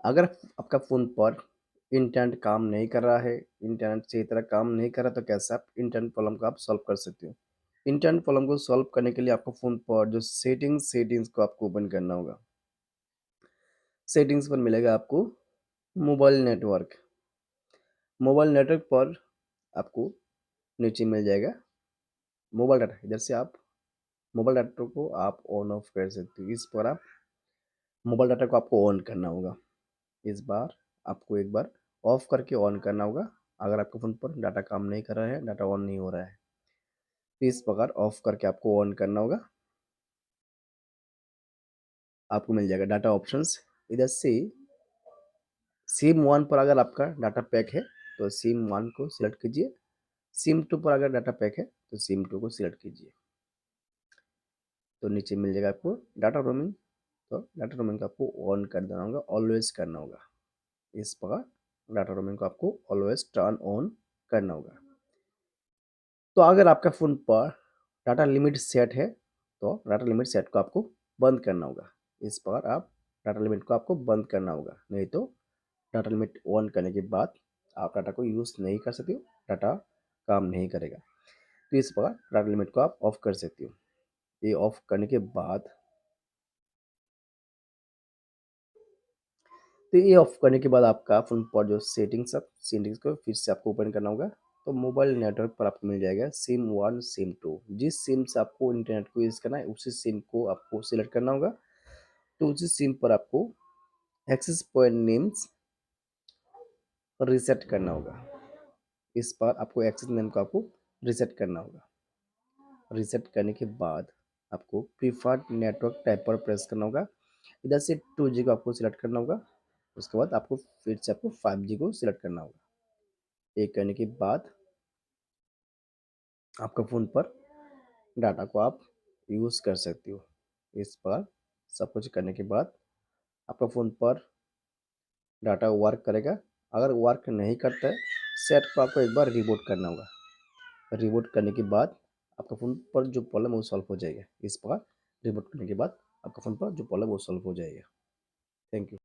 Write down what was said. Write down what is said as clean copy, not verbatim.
अगर आपका फ़ोन पर इंटरनेट काम नहीं कर रहा है, इंटरनेट सही तरह काम नहीं कर रहा, तो कैसे आप इंटरनेट प्रॉब्लम को आप सॉल्व कर सकते हो। इंटरनेट प्रॉब्लम को सॉल्व करने के लिए आपको फ़ोन पर जो सेटिंग्स को आपको ओपन करना होगा। सेटिंग्स पर मिलेगा आपको मोबाइल नेटवर्क। मोबाइल नेटवर्क पर आपको नीचे मिल जाएगा मोबाइल डाटा। इधर से आप मोबाइल डाटा को आप ऑन ऑफ कर सकते हो। इस पर आप मोबाइल डाटा को आपको ऑन करना होगा। इस बार आपको एक बार ऑफ करके ऑन करना होगा। अगर आपके फ़ोन पर डाटा काम नहीं कर रहा है, डाटा ऑन नहीं हो रहा है, तो इस प्रकार ऑफ करके आपको ऑन करना होगा। आपको मिल जाएगा डाटा ऑप्शंस। इधर से सिम 1 पर अगर आपका डाटा पैक है, तो सिम 1 को सिलेक्ट कीजिए। सिम 2 पर अगर डाटा पैक है, तो सिम 2 को सिलेक्ट कीजिए। तो नीचे मिल जाएगा आपको डाटा रोमिंग। तो डाटा रोमिंग को आपको ऑन कर देना होगा, ऑलवेज़ करना होगा। इस प्रकार डाटा रोमिंग को आपको ऑलवेज़ टर्न ऑन करना होगा। तो अगर आपका फ़ोन पर डाटा लिमिट सेट है, तो डाटा लिमिट सेट को आपको बंद करना होगा। इस प्रकार आप डाटा लिमिट को आपको बंद करना होगा, नहीं तो डाटा लिमिट ऑन करने के बाद आप डाटा को यूज़ नहीं कर सकते हो, डाटा काम नहीं करेगा। तो इस प्रकार डाटा लिमिट को आप ऑफ कर सकते हो। ये ऑफ करने के बाद तो ये ऑफ करने के बाद आपका फ़ोन पर जो सेटिंग्स को फिर से आपको ओपन करना होगा। तो मोबाइल नेटवर्क पर आपको मिल जाएगा सिम 1, सिम 2। जिस सिम से आपको इंटरनेट को यूज़ करना है, उसी सिम को आपको सिलेक्ट करना होगा। तो उसी सिम पर आपको एक्सेस पॉइंट नेम्स रीसेट करना होगा। इस पर आपको एक्सेस नेम को आपको रीसेट करना होगा। रीसेट करने के बाद आपको प्रीफर्ड नेटवर्क टाइप पर प्रेस करना होगा। इधर से 2G को आपको सिलेक्ट करना होगा। उसके बाद आपको फिर से आपको 5G को सिलेक्ट करना होगा। ये करने के बाद आपका फ़ोन पर डाटा को आप यूज़ कर सकते हो। इस पर सब कुछ करने के बाद आपका फ़ोन पर डाटा वर्क करेगा। अगर वर्क नहीं करता है, सेट को आपको एक बार रिबूट करना होगा। रिबूट करने के बाद आपका फ़ोन पर जो प्रॉब्लम है वो सॉल्व हो जाएगा। इस प्रकार रिबूट करने के बाद आपका फ़ोन पर जो प्रॉब्लम है वो सॉल्व हो जाएगा। Thank you.